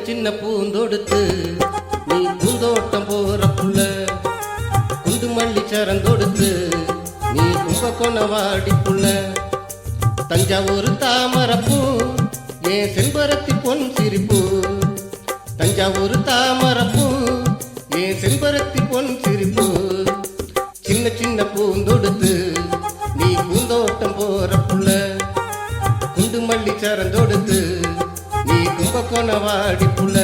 சின்ன பூந்தொடுத்து நீ பூந்தோட்டம் போற புள்ள, குண்டு மல்லி சரந்தொடுத்து நீ கும்பகோணவாடி புள்ள. தஞ்சாவூர் தாமரப்பூ ஏன் செம்பருத்தி பொன் சிரிப்பு, தஞ்சாவூர் தாமரப்பூ ஏன் செம்பருத்தி பொன் சிரிப்பு. சின்ன சின்ன பூந்தொடுத்து நீ பூந்தோட்டம் போற புள்ள, குண்டு மல்லி சரந்தொடுத்து நீ கும்பகோணவாடி புள்ள.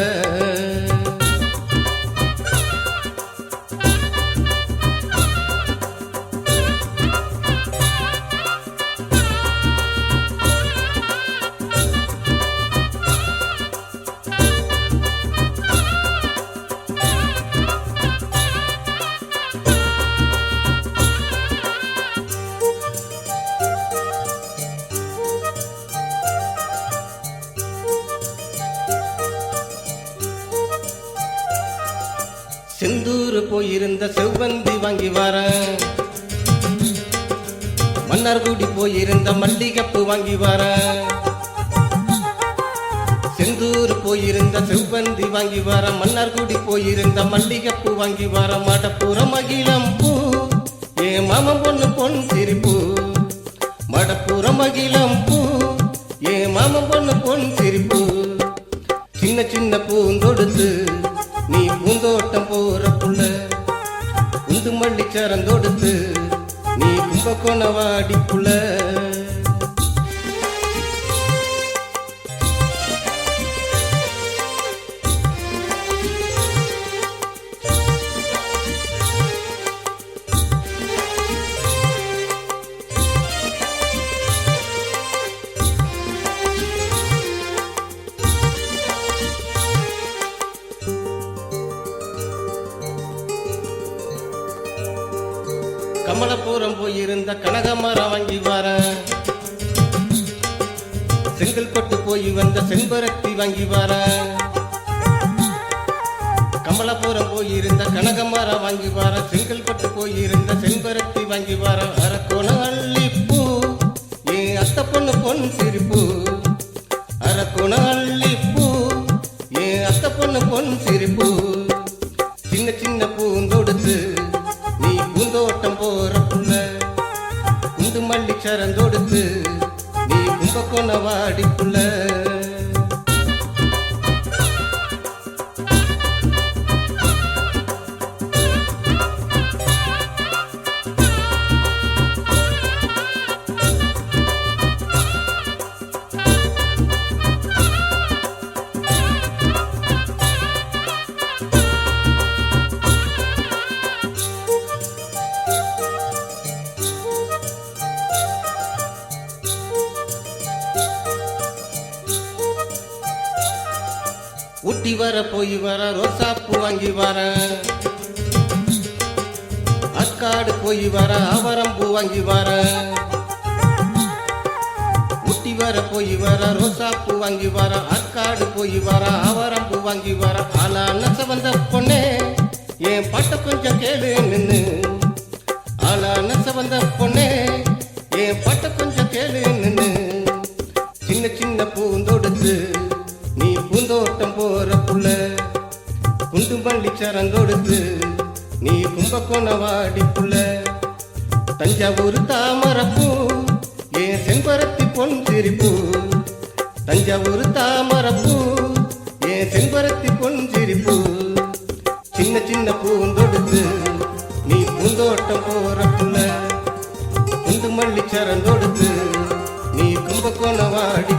செந்தூர் போயிருந்த செவ்வந்தி வாங்கி வர, மன்னார்குடி போயிருந்த மல்லிகைப்பூ வாங்கி வர. செந்தூர் போயிருந்த செவ்வந்தி வாங்கி வர, மன்னார்குடி போயிருந்த மல்லிகைப்பூ வாங்கி வர. மடப்புறம் மகிழம் பூ ஏ மாமன் பொண்ணு பொன் சிரிப்பு, மடப்புறம் மகிழம் பூ ஏ மாமன் பொண்ணு பொன் சிரிப்பு. சின்ன சின்ன பூந்தொடுத்து நீ பூந்தோட்டம் போற புள்ள, குண்டு மல்லி சரந்தொடுத்து நீ கும்பகோணவாடி புள்ள. கமலபுரம் போயிருந்த கனகமரம் வாங்கி வர, செங்கல்பட்டு போய் வந்த செம்பருத்தி வாங்கி வர. கமலபுரம் போயிருந்த கனகமரம் வாங்கி வர, செங்கல்பட்டு போயிருந்த செம்பருத்தி வாங்கி வர. அரக்கோண அள்ளிப்பூ ஏன் அத்த பொண்ணு பொன் சிரிப்பு, அரக்கோண அள்ளிப்பூ ஏன் அத்த பொண்ணு பொன் சிரிப்பு. சின்ன சின்ன பூந்தொடுத்து நீ பூந்தோட்டம் போற புள்ள, குண்டு மல்லி சரந்தொடுத்து நீ கும்பகோணவாடி புள்ள. ஊட்டி வர போய் வர ரோசாப்பூ வாங்கி வர, அக்காடு போய் வர அவரம்பூ வாங்கி வர. ஊட்டி வர போய் வர ரோசாப்பூ வாங்கி வர, அக்காடு போய் வர அவரம்பூ வாங்கி வர. ஆனா நச வந்த பொண்ணே என் பாட்ட கொஞ்சம் கேளு நின்னு, ஆனா நச வந்த பொண்ணே என் பாட்ட கொஞ்சம் கேளு நின்னு. சின்ன சின்ன பூந்தொடுத்து நீ பூந்தோட்டம் போற புள்ள, குண்டு மல்லி சரந்தொடுத்து நீ கும்பகோணவாடி புள்ள. தஞ்சாவூர் தாமரப்பூ ஏன் செம்பருத்தி பொன் சிரிப்பு, தஞ்சாவூர் தாமரப்பூ ஏன் செம்பருத்தி பொன் சிரிப்பு. சின்ன சின்ன பூந்தொடுத்து நீ பூந்தோட்டம் போற புள்ள, குண்டு மல்லி சரந்தொடுத்து நீ கும்பகோணவாடி